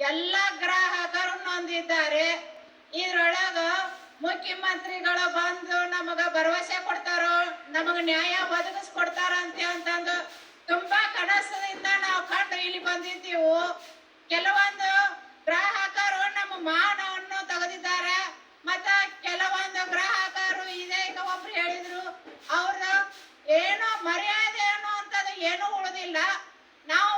ಎಲ್ಲ ಗ್ರಾಹಕರು ನೊಂದಿದ್ದಾರೆ. ಇದ್ರೊಳಗ ಮುಖ್ಯಮಂತ್ರಿಗಳು ಬಂದು ನಮಗ ಭರವಸೆ ಕೊಡ್ತಾರೋ, ನಮಗ ನ್ಯಾಯ ಒದಗಿಸ್ಕೊಡ್ತಾರ ಅಂತಂದು ತುಂಬಾ ಕನಸದಿಂದ ನಾವು ಕಂಡು ಇಲ್ಲಿ ಬಂದಿದ್ದೀವು. ಕೆಲವೊಂದು ಗ್ರಾಹಕರು ನಮ್ಮ ಮಾನವನ್ನು ತೆಗೆದಿದ್ದಾರೆ. ಮತ್ತ ಕೆಲವೊಂದು ಗ್ರಾಹಕರು ಇದೆ, ಈಗ ಒಬ್ರು ಹೇಳಿದ್ರು ಅವ್ರದ್ದು ಏನೋ ಮರ್ಯಾದೆ ಏನೋ ಅಂತದ್ದು ಏನೂ ಉಳಿದಿಲ್ಲ. ನಾವು